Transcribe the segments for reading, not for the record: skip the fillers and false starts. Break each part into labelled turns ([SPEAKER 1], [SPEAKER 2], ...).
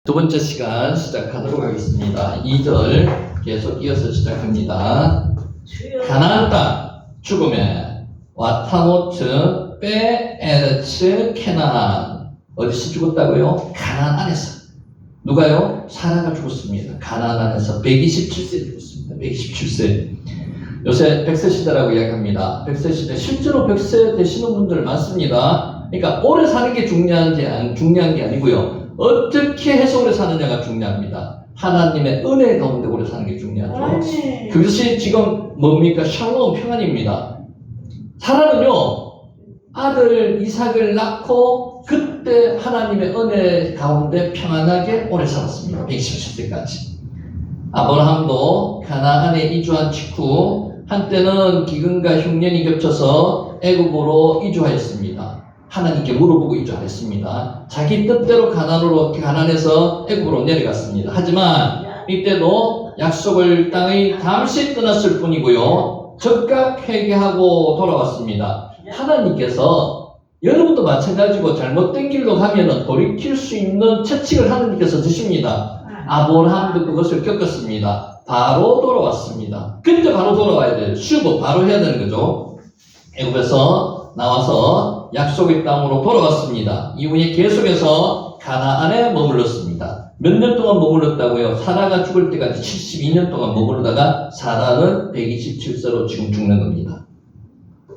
[SPEAKER 1] 두 번째 시간 시작하도록 하겠습니다. 2절 계속 이어서 시작합니다. 가나안 땅 죽음에 와타모트 베에르츠 케나안. 어디서 죽었다고요? 가나안 안에서. 누가요? 사라가 죽었습니다. 가나안 안에서 127세 죽었습니다. 127세. 요새 100세 시대라고 이야기합니다. 100세 시대. 실제로 100세 되시는 분들 많습니다. 그러니까 오래 사는 게 중요한 게 아니고요. 어떻게 해서 오래 사느냐가 중요합니다. 하나님의 은혜 가운데 오래 사는 게 중요하죠. 그것이 지금 뭡니까? 샬롬 평안입니다. 사라는요, 아들 이삭을 낳고 그때 하나님의 은혜 가운데 평안하게 오래 살았습니다. 127세까지. 아브라함도 가나안에 이주한 직후 한때는 기근과 흉년이 겹쳐서 애굽으로 이주하였습니다. 하나님께 물어보고 이주하였습니다. 자기 뜻대로 가나안에서 애굽으로 내려갔습니다. 하지만 이때도 약속을 땅의 잠시 떠났을 뿐이고요. 즉각 회개하고 돌아왔습니다. 하나님께서 여러분도 마찬가지고 잘못된 길로 가면은 돌이킬 수 있는 채찍을 하나님께서 드십니다. 아브라함도 그것을 겪었습니다. 바로 돌아왔습니다. 근데 바로 돌아와야 돼요. 쉬고 바로 해야 되는 거죠. 애굽에서 나와서 약속의 땅으로 돌아왔습니다. 이후에 계속해서 가나안에 머물렀습니다. 몇 년 동안 머물렀다고요? 사라가 죽을 때까지 72년 동안 머무르다가 사라는 127세로 지금 죽는 겁니다.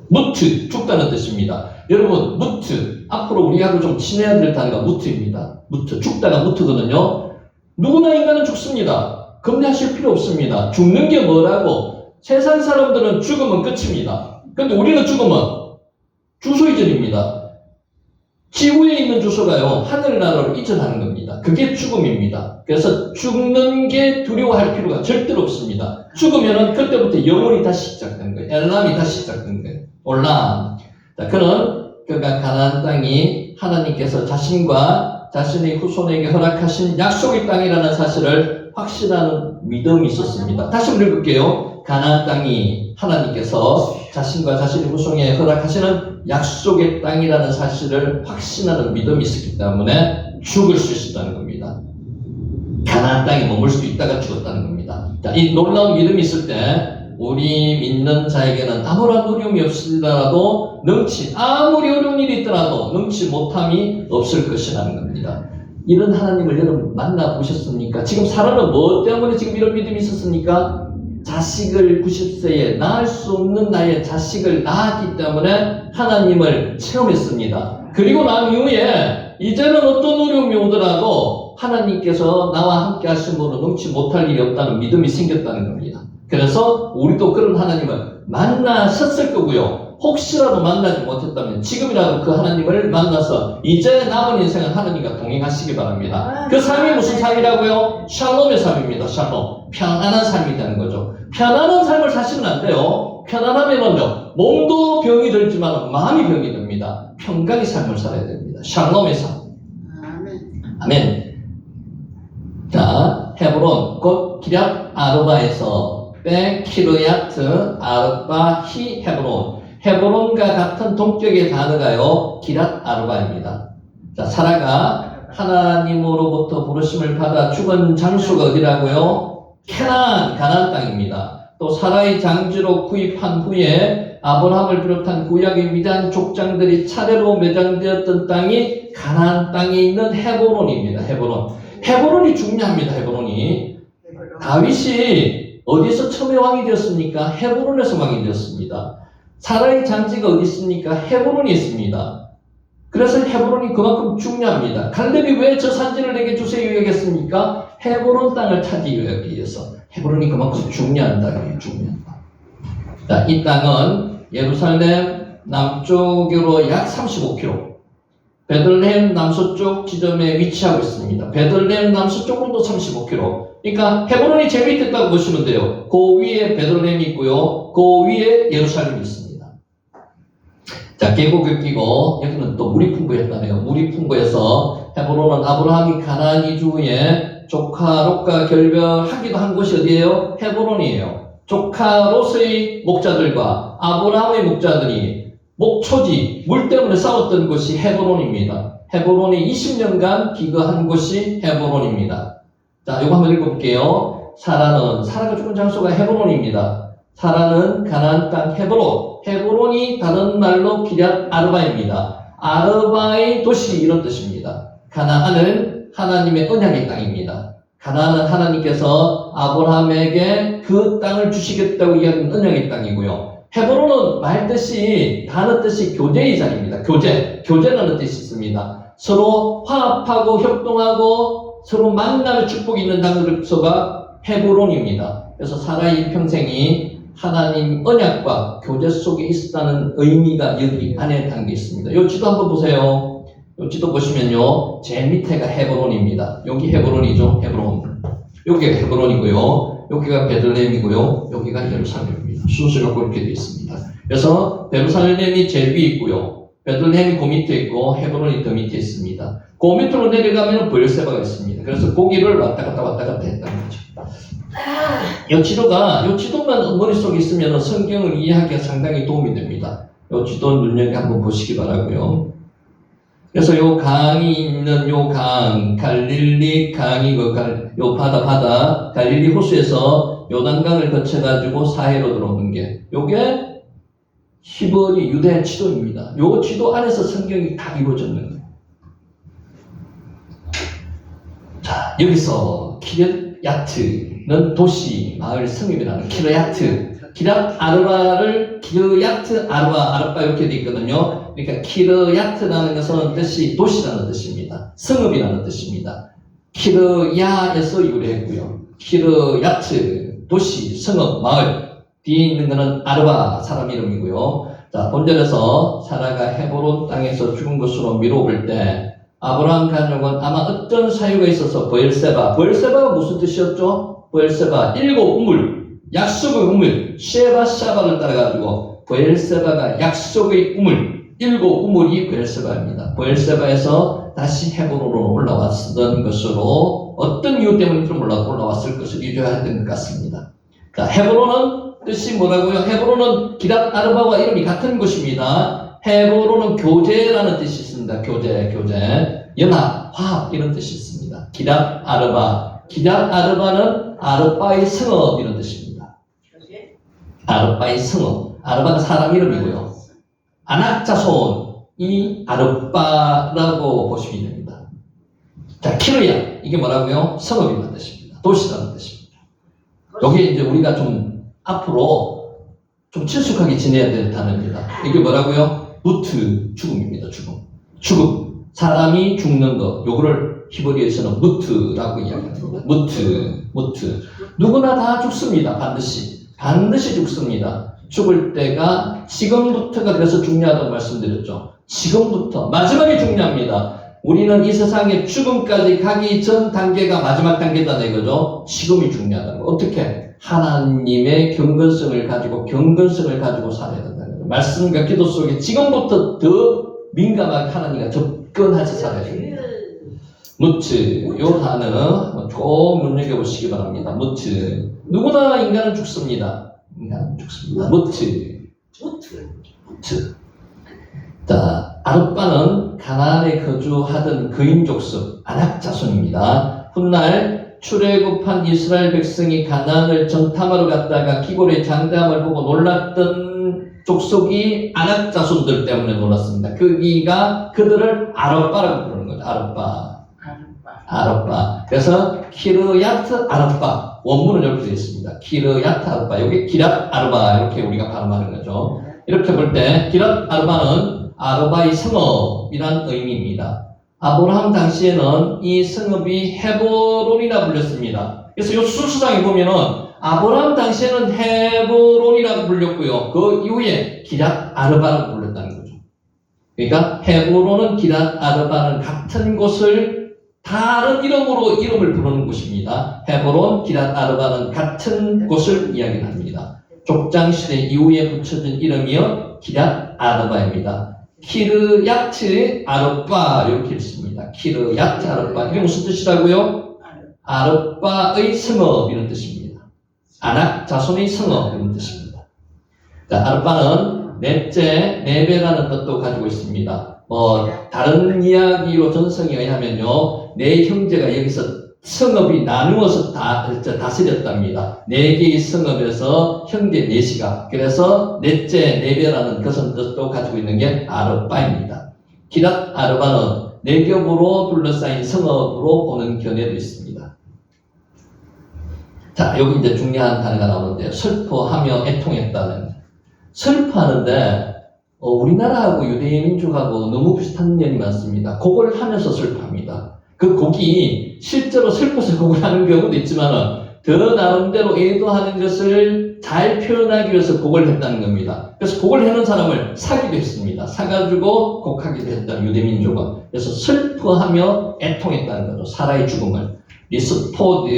[SPEAKER 1] 무트, 죽다는 뜻입니다. 여러분, 무트, 앞으로 우리하고 좀 친해야 될 단어가 무트입니다. 무트, 죽다가 무트거든요. 누구나 인간은 죽습니다. 겁내하실 필요 없습니다. 죽는 게 뭐라고? 세상 사람들은 죽으면 끝입니다. 근데 우리는 죽으면 주소 이전입니다. 지구에 있는 주소가요, 하늘나라로 이전하는 겁니다. 그게 죽음입니다. 그래서 죽는 게 두려워할 필요가 절대로 없습니다. 죽으면은 그때부터 영혼이 다시 시작되는 거예요. 엘람이 다시 시작되는 거예요. 올람. 자, 그가 가나안 땅이 하나님께서 자신과 자신의 후손에게 허락하신 약속의 땅이라는 사실을 확신하는 믿음이 있었습니다. 다시 한번 읽을게요. 가나안 땅이 하나님께서 자신과 자신의 후손에게 허락하시는 약속의 땅이라는 사실을 확신하는 믿음이 있었기 때문에 죽을 수 있었다는 겁니다. 가나안 땅에 머물 수 있다가 죽었다는 겁니다. 자, 이 놀라운 믿음이 있을 때 우리 믿는 자에게는 아무런 어려움이 없으더라도 아무리 어려운 일이 있더라도 능치 못함이 없을 것이라는 겁니다. 이런 하나님을 여러분 만나보셨습니까? 지금 사라는 뭐 때문에 지금 이런 믿음이 있었습니까? 자식을 90세에 낳을 수 없는 나이에 자식을 낳았기 때문에 하나님을 체험했습니다. 그리고 난 이후에 이제는 어떤 어려움이 오더라도 하나님께서 나와 함께 하심으로 능치 못할 일이 없다는 믿음이 생겼다는 겁니다. 그래서 우리도 그런 하나님을 만나셨을 거고요. 혹시라도 만나지 못했다면 지금이라도 그 하나님을 만나서 이제 남은 인생은 하나님과 동행하시기 바랍니다. 그 삶이 무슨 삶이라고요? 샬롬의 삶입니다. 샬롬. 편안한 삶이 되는 거죠. 편안한 삶을 사시면 안 돼요. 편안하면은요, 몸도 병이 들지만 마음이 병이 듭니다. 평강의 삶을 살아야 됩니다. 샬롬의 삶. 아멘. 자, 헤브론, 곧 기럇 아르바에서 키르야트 아르바 히 헤브론. 헤브론과 같은 동격의 단어가요, 기럇 아르바입니다. 자, 사라가 하나님으로부터 부르심을 받아 죽은 장소가 어디라고요? 가나안 땅입니다. 또 사라의 장지로 구입한 후에 아브라함을 비롯한 구약의 위대한 족장들이 차례로 매장되었던 땅이 가나안 땅에 있는 헤브론입니다. 헤브론이 중요합니다. 헤브론이. 다윗이 어디서 처음에 왕이 되었습니까? 헤브론에서 왕이 되었습니다. 사라의 장지가 어디 있습니까? 헤브론이 있습니다. 그래서 헤브론이 그만큼 중요합니다. 갈렙이 왜 저 산지를 내게 주세요 이야기했습니까? 헤브론 땅을 차지하기 위해서. 헤브론이 그만큼 중요한 땅이에요. 중요한 땅. 자, 이 땅은 예루살렘 남쪽으로 약 35km, 베들레헴 남서쪽 지점에 위치하고 있습니다. 베들레헴 남서쪽으로도 35km. 그러니까 헤브론이 제일 밑에 있다고 보시면 돼요. 그 위에 베들레헴이 있고요. 그 위에 예루살렘이 있습니다. 자, 계곡을 끼고 여기는 또 물이 풍부했다네요. 물이 풍부해서 헤브론은 아브라함이 가나안 이주 후에 조카 롯과 결별하기도 한 곳이 어디예요? 헤브론이에요. 조카 롯의 목자들과 아브라함의 목자들이 목초지, 물 때문에 싸웠던 곳이 헤브론입니다. 헤브론이 20년간 기거한 곳이 헤브론입니다. 자, 이거 한번 읽어볼게요. 사라가 죽은 장소가 헤브론입니다. 사라는 가나안 땅 헤브론이 다른 말로 기럇 아르바입니다. 아르바의 도시 이런 뜻입니다. 가나안은 하나님의 언약의 땅입니다. 가나안은 하나님께서 아브라함에게 그 땅을 주시겠다고 이야기한 언약의 땅이고요. 헤브론은 단어 뜻이 교제의 자리입니다. 교제라는 뜻이 있습니다. 서로 화합하고 협동하고 서로 만남의 축복이 있는 장소가 헤브론입니다. 그래서 사라의 평생이 하나님 언약과 교제 속에 있었다는 의미가 여기 안에 담겨 있습니다. 이 지도 한번 보세요. 이 지도 보시면요, 제일 밑에가 헤브론입니다. 여기 헤브론이죠. 헤브론. 여기가 헤브론이고요. 여기가 베들레헴이고요. 여기가 예루살렘입니다. 순서가 그렇게 되어 있습니다. 그래서 예루살렘이 제일 위에 있고요. 베들레헴이 그 밑에 있고 헤브론이 더 밑에 있습니다. 그 밑으로 내려가면 브엘세바가 있습니다. 그래서 거기를 왔다 갔다 했다는 거죠. 이 지도만 머릿속에 있으면 성경을 이해하기가 상당히 도움이 됩니다. 이 지도 눈여겨 한번 보시기 바라고요. 그래서 요 강이 있는 요 강, 갈릴리 강이고, 요 바다, 갈릴리 호수에서 요단강을 거쳐가지고 사해로 들어오는 게, 요게 히브리 유대 지도입니다. 요 지도 안에서 성경이 다 이루어졌는 거예요. 자, 여기서 키르야트는 도시, 마을, 성읍이라는 키르야트. 기럇 아르바를 키르야트 아르바 이렇게 되어 있거든요. 그러니까 키르야트라는 것은 뜻이 도시라는 뜻입니다. 성읍이라는 뜻입니다. 키르야에서 유래했고요. 키르야트 도시, 성읍, 마을. 뒤에 있는 것은 아르바 사람 이름이고요. 자, 본절에서 사라가 헤브론 땅에서 죽은 것으로 미뤄볼 때 아브라함 가족은 아마 어떤 사유가 있어서 브엘세바가 무슨 뜻이었죠? 브엘세바 일곱 우물. 약속의 우물, 쉐바샤바를 따라가지고 브엘세바가 약속의 우물, 일곱 우물이 브엘세바입니다. 브엘세바에서 다시 헤브론으로 올라왔던 것으로 어떤 이유 때문에 좀 올라왔을 것을 유추했던 것 같습니다. 자, 헤브론은 뜻이 뭐라고요? 헤브론은 기럇 아르바와 이름이 같은 곳입니다. 헤브론은 교제라는 뜻이 있습니다. 교제, 연합, 화합 이런 뜻이 있습니다. 기럇 아르바는 아르바의 성읍 이런 뜻입니다. 아르바의 성읍. 아르바는 사람 이름이고요. 아낙자손이 아르바라고 보시면 됩니다. 자, 키르야. 이게 뭐라고요? 성읍이라는 뜻입니다. 도시라는 뜻입니다. 여기에 이제 우리가 좀 앞으로 좀 친숙하게 지내야 될 단어입니다. 이게 뭐라고요? 무트, 죽음입니다. 죽음. 사람이 죽는 것. 요거를 히브리어에서는 무트라고 이야기합니다. 무트. 누구나 다 죽습니다. 반드시 죽습니다. 죽을 때가 지금부터가 그래서 중요하다고 말씀드렸죠. 지금부터 마지막이 중요합니다. 우리는 이 세상에 죽음까지 가기 전 단계가 마지막 단계다 이거죠. 지금이 중요하다는 거. 어떻게? 하나님의 경건성을 가지고 살아야 된다는 거죠. 말씀과 기도 속에 지금부터 더 민감하게 하나님과 접근하지 살아야 됩니다. 무트, 요 단어 꼭 눈여겨보시기 바랍니다. 무트. 누구나 인간은 죽습니다. 무트. 자, 아르바는 가나안에 거주하던 거인 족속 아낙 자손입니다. 훗날 출애굽한 이스라엘 백성이 가나안을 정탐하러 갔다가 기골의 장담을 보고 놀랐던 족속이 아낙 자손들 때문에 놀랐습니다. 그들을 아르바라고 부르는 거죠. 아르바. 그래서 키르야트 아르바. 원문은 이렇게 되어 있습니다. 키르야트 아르바. 여기 기럇 아르바. 이렇게 우리가 발음하는 거죠. 이렇게 볼 때 기럇 아르바는 아르바의 성읍이란 의미입니다. 아브라함 당시에는 이 성읍이 헤브론이라 불렸습니다. 그래서 이 순서상에 보면은 아브라함 당시에는 헤브론이라고 불렸고요. 그 이후에 기럇 아르바라고 불렸다는 거죠. 그러니까 헤브론은 기럇 아르바는 같은 곳을 다른 이름을 부르는 곳입니다. 헤브론, 기럇 아르바는 같은 곳을 이야기합니다. 족장시대 이후에 붙여진 이름이요 기럇 아르바입니다. 키르야트 아르바 이렇게 있습니다. 키르야트 아르바 이게 무슨 뜻이라고요? 아르바의 성읍 이런 뜻입니다. 아낙 자손의 성읍 이런 뜻입니다. 자, 아르바는 넷째, 4배라는 뜻도 가지고 있습니다. 다른 이야기로 전성에 의하면요, 네 형제가 여기서 성읍이 나누어서 다스렸답니다. 네 개의 성읍에서 형제 넷이가. 그래서 넷째 네배라는 그것은 뜻도 가지고 있는 게 아르바입니다. 기랏 아르바는 네 겹으로 둘러싸인 성읍으로 보는 견해도 있습니다. 자, 여기 이제 중요한 단어가 나오는데요. 슬퍼하며 애통했다는. 슬퍼하는데, 우리나라하고 유대인 민족하고 너무 비슷한 면이 많습니다. 곡을 하면서 슬퍼합니다. 그 곡이 실제로 슬퍼서 곡을 하는 경우도 있지만 더 나름대로 의도하는 것을 잘 표현하기 위해서 곡을 했다는 겁니다. 그래서 곡을 해놓은 사람을 사기도 했습니다. 사가지고 곡하기도 했다는 유대민족은. 그래서 슬퍼하며 애통했다는 거죠. 사라의 죽음을. 리스포드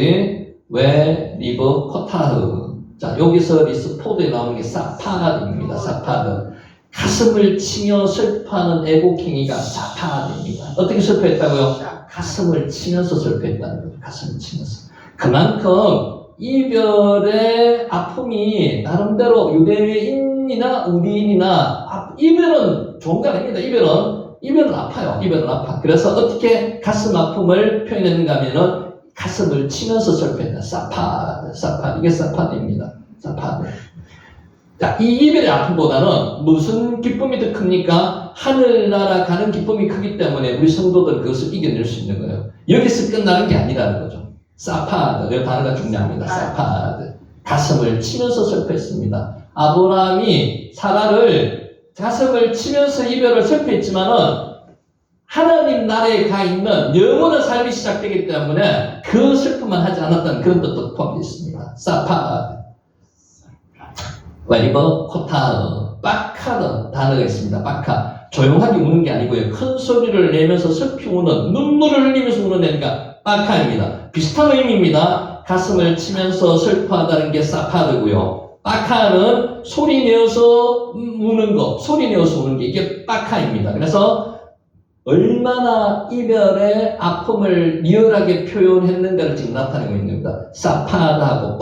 [SPEAKER 1] 웨 리버 코타흐. 자, 여기서 리스포드에 나오는 게 사파드입니다. 사파드. 가슴을 치며 슬퍼하는 애곡행위가 사파드입니다. 어떻게 슬퍼했다고요? 가슴을 치면서 슬퍼했다는 거죠. 가슴을 치면서. 그만큼 이별의 아픔이 나름대로 유대인이나 우리인이나 이별은 좋은 거 아닙니다. 이별은 아파요. 이별은 아파. 그래서 어떻게 가슴 아픔을 표현했는가 하면은 가슴을 치면서 슬퍼했다. 사파드. 이게 사파드입니다. 사파드. 자, 이 이별의 아픔보다는 무슨 기쁨이 더 큽니까? 하늘나라 가는 기쁨이 크기 때문에 우리 성도들은 그것을 이겨낼 수 있는 거예요. 여기서 끝나는 게 아니라는 거죠. 사파드. 이 단어가 중요합니다. 사파드. 가슴을 치면서 슬퍼했습니다. 아브라함이 사라를 가슴을 치면서 이별을 슬퍼했지만은 하나님 나라에 가 있는 영원한 삶이 시작되기 때문에 그 슬픔만 하지 않았다는 그런 뜻도 포함되어 있습니다. 사파드. 웨리버 코타흐, 빠카는 단어가 있습니다. 빠카. 조용하게 우는 게 아니고요. 큰 소리를 내면서 슬피 우는, 눈물을 흘리면서 우는 애니까 빠카입니다. 비슷한 의미입니다. 가슴을 치면서 슬퍼하다는 게 사파드고요. 빠카는 소리 내어서 우는 거, 소리 내어서 우는 게 이게 빠카입니다. 그래서 얼마나 이별의 아픔을 리얼하게 표현했는가를 지금 나타내고 있는 겁니다. 사파드하고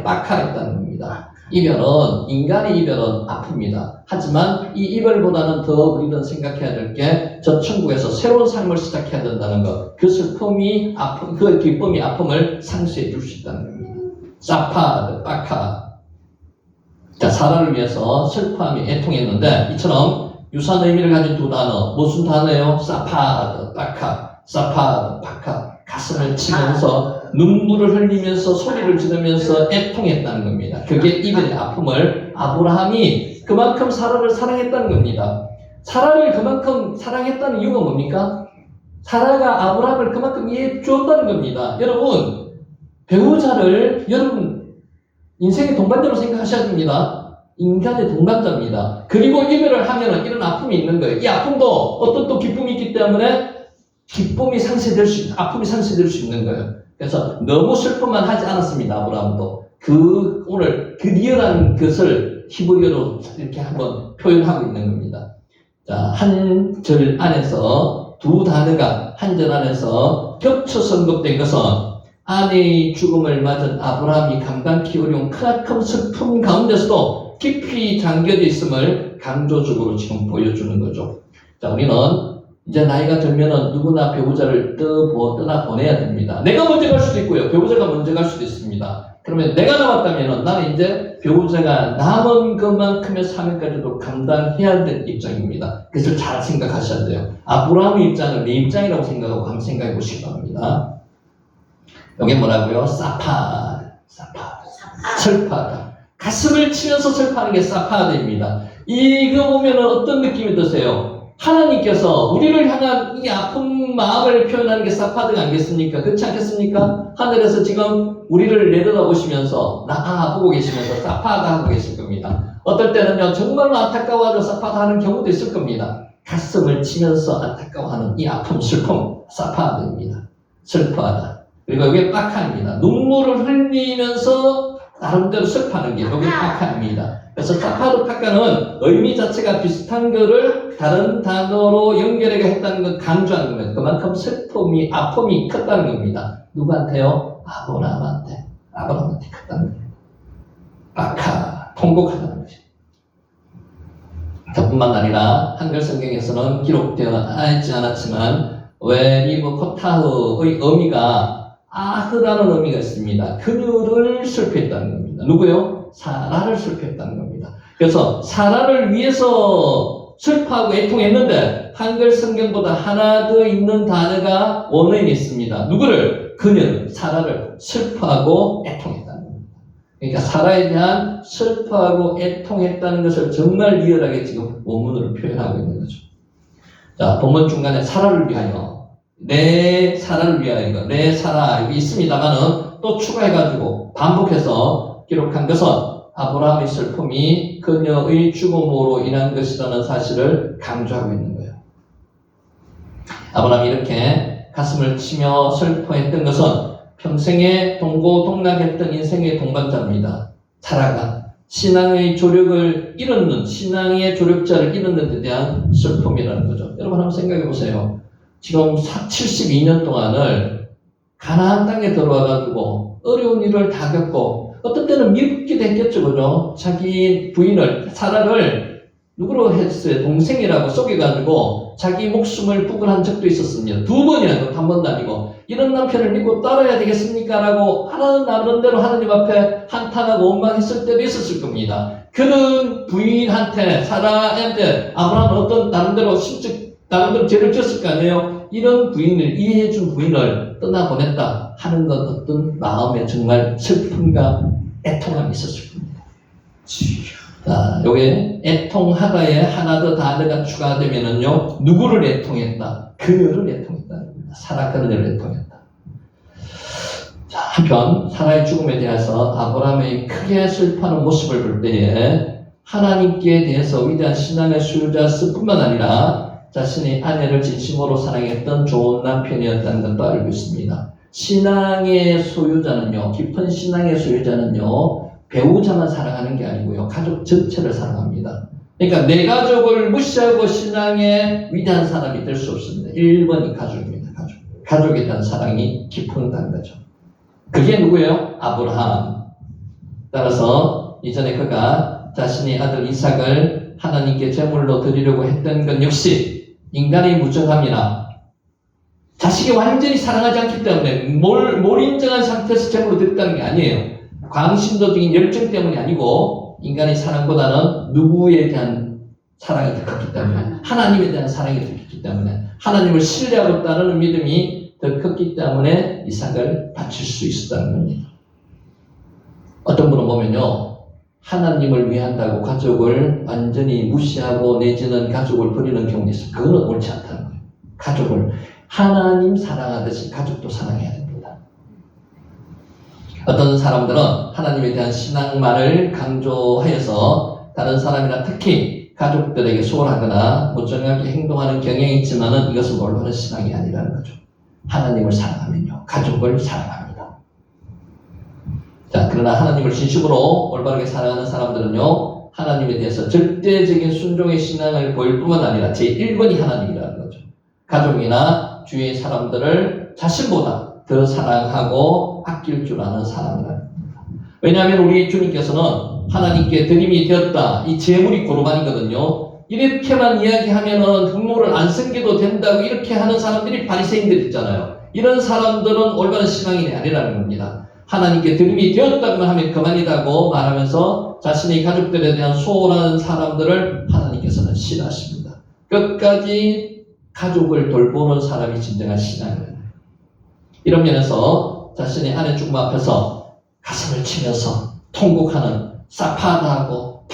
[SPEAKER 1] 빠카했다는 겁니다. 인간의 이별은 아픕니다. 하지만 이 이별보다는 더 우리는 생각해야 될 게 저 천국에서 새로운 삶을 시작해야 된다는 것. 그 슬픔이 그 기쁨이 아픔을 상쇄해 줄 수 있다는 겁니다. 사파드, 빠카. 자, 사라를 위해서 슬퍼하며 애통했는데 이처럼 유사한 의미를 가진 두 단어. 무슨 단어예요? 사파드, 빠카. 사파드, 빠카. 가슴을 치면서 눈물을 흘리면서 소리를 지르면서 애통했다는 겁니다. 그게 이별의 아픔을 아브라함이 그만큼 사라를 사랑했다는 겁니다. 사라를 그만큼 사랑했다는 이유가 뭡니까? 사라가 아브라함을 그만큼 이해해 주었다는 겁니다. 여러분, 배우자를 여러분 인생의 동반자로 생각하셔야 됩니다. 인간의 동반자입니다. 그리고 이별을 하면 이런 아픔이 있는 거예요. 이 아픔도 어떤 또 기쁨이 있기 때문에 아픔이 상쇄될 수 있는 거예요. 그래서 너무 슬픔만 하지 않았습니다. 아브라함도. 오늘 그 리얼한 것을 히브리어로 이렇게 한번 표현하고 있는 겁니다. 자, 한 절 안에서 두 단어가 한 절 안에서 겹쳐서 언급된 것은 아내의 죽음을 맞은 아브라함이 감당키 어려운 크나큰 슬픔 가운데서도 깊이 잠겨져 있음을 강조적으로 지금 보여주는 거죠. 자, 우리는 이제 나이가 들면은 누구나 배우자를 떠나보내야 됩니다. 내가 먼저 갈 수도 있고요. 배우자가 먼저 갈 수도 있습니다. 그러면 내가 남았다면은 나는 이제 배우자가 남은 것만큼의 삶까지도 감당해야 될 입장입니다. 그것을 잘 생각하셔야 돼요. 아브라함의 입장을 내 입장이라고 생각하고 한번 생각해 보시기 바랍니다. 여기 뭐라고요? 사파드. 슬퍼하다. 가슴을 치면서 슬퍼하는 게 사파드입니다. 이거 보면은 어떤 느낌이 드세요? 하나님께서 우리를 향한 이 아픈 마음을 표현하는 게 사파드가 아니겠습니까? 그렇지 않겠습니까? 하늘에서 지금 우리를 내려다보시면서 보고 계시면서 사파드 하고 계실 겁니다. 어떨 때는요 정말로 안타까워하는 사파드 하는 경우도 있을 겁니다. 가슴을 치면서 안타까워하는 이 아픔, 슬픔, 사파드입니다. 슬퍼하다. 그리고 이게 빠카입니다. 눈물을 흘리면서 나름대로 슬퍼하는 게 이게 빠카입니다. 그래서 사파드 빠카는 의미 자체가 비슷한 거를 다른 단어로 연결해 했다는 걸 강조하는 겁니다. 그만큼 슬픔이, 아픔이 컸다는 겁니다. 누구한테요? 아브라함한테 컸다는 거예요. 빠카, 통곡하다는 거죠. 뿐만 아니라 한글 성경에서는 기록되어 있지 않았지만 웨리브 코타흐의 의미가 아흐라는 의미가 있습니다. 그녀를 슬퍼했다는 겁니다. 누구요? 사라를 슬퍼했다는 겁니다. 그래서 사라를 위해서 슬퍼하고 애통했는데 한글 성경보다 하나 더 있는 단어가 원어에 있습니다. 누구를? 그녀를, 사라를 슬퍼하고 애통했다는 겁니다. 그러니까 사라에 대한 슬퍼하고 애통했다는 것을 정말 리얼하게 지금 원문으로 표현하고 있는 거죠. 자, 본문 중간에 사라를 위하여, 내 사라를 위하여, 내 사라 여기 있습니다만은 또 추가해가지고 반복해서 기록한 것은 아브라함의 슬픔이 그녀의 죽음으로 인한 것이라는 사실을 강조하고 있는 거예요. 아브라함이 이렇게 가슴을 치며 슬퍼했던 것은 평생에 동고동락했던 인생의 동반자입니다. 사라가 신앙의 조력을 잃었는, 신앙의 조력자를 잃었는 데 대한 슬픔이라는 거죠. 여러분 한번 생각해 보세요. 지금 72년 동안을 가나안 땅에 들어와가지고 어려운 일을 다 겪고 어떤 때는 미흡기도 했겠죠, 그죠? 자기 부인을, 사라를 누구로 했어요? 동생이라고 속여가지고 자기 목숨을 부근한 적도 있었습니다. 2번이나, 한 번도 아니고. 이런 남편을 믿고 따라야 되겠습니까? 라고 하나는 나름대로 하나님 앞에 한탄하고 원망했을 때도 있었을 겁니다. 그런 부인한테, 사라한테 아브라함은 어떤 나름대로 나름대로 죄를 지었을 거 아니에요? 이런 부인을, 이해해준 부인을 떠나보냈다 하는 건 어떤 마음에 정말 슬픔과 애통함이 있었을 겁니다. 자, 요게 애통하다에 하나 더 단어가 추가되면은요, 누구를 애통했다? 그녀를 애통했다는 겁니다. 사라 그녀를 애통했다. 자, 한편 사라의 죽음에 대해서 아브라함의 크게 슬퍼하는 모습을 볼 때에 하나님께 대해서 위대한 신앙의 소유자였을 뿐만 아니라 자신의 아내를 진심으로 사랑했던 좋은 남편이었다는 것도 알고 있습니다. 신앙의 소유자는요, 깊은 신앙의 소유자는요, 배우자만 사랑하는 게 아니고요, 가족 전체를 사랑합니다. 그러니까 내 가족을 무시하고 신앙의 위대한 사람이 될 수 없습니다. 1번이 가족입니다. 가족에 대한 사랑이 깊은다는 거죠. 그게 누구예요? 아브라함. 따라서 이전에 그가 자신의 아들 이삭을 하나님께 제물로 드리려고 했던 것 역시 인간의 무정함이나 자식이 완전히 사랑하지 않기 때문에 뭘 인정한 상태에서 제물로 드렸다는 게 아니에요. 광신도적인 열정 때문이 아니고 인간의 사랑보다는 누구에 대한 사랑이 더 컸기 때문에, 하나님에 대한 사랑이 더 컸기 때문에, 하나님을 신뢰하고 따르는 믿음이 더 컸기 때문에 이삭을 바칠 수 있었다는 겁니다. 어떤 분은 보면요, 하나님을 위한다고 가족을 완전히 무시하고 내지는 가족을 버리는 경우도 있어요. 그거는 옳지 않다는 거예요. 가족을 하나님 사랑하듯이 가족도 사랑해야 됩니다. 어떤 사람들은 하나님에 대한 신앙만을 강조하여서 다른 사람이나 특히 가족들에게 소홀하거나 무정하게 행동하는 경향이 있지만은 이것은 올바른 신앙이 아니라는 거죠. 하나님을 사랑하면요, 가족을 사랑합니다. 자, 그러나 하나님을 진심으로 올바르게 사랑하는 사람들은요, 하나님에 대해서 절대적인 순종의 신앙을 보일 뿐만 아니라 제1번이 하나님이라는 거죠. 가족이나 주위의 사람들을 자신보다 더 사랑하고 아낄 줄 아는 사람이라는 겁니다. 왜냐하면 우리 주님께서는 하나님께 드림이 되었다, 이 제물이 고르반이거든요. 이렇게만 이야기하면은 분모를 안 섬겨도 된다고 이렇게 하는 사람들이 바리새인들 있잖아요. 이런 사람들은 올바른 신앙인이 아니라는 겁니다. 하나님께 드림이 되었다고만 하면 그만이라고 말하면서 자신의 가족들에 대한 소홀한 사람들을 하나님께서는 싫어하십니다. 끝까지 가족을 돌보는 사람이 진정한 신앙입니다. 이런 면에서 자신의 아내 죽음 앞에서 가슴을 치면서 통곡하는, 사파다하고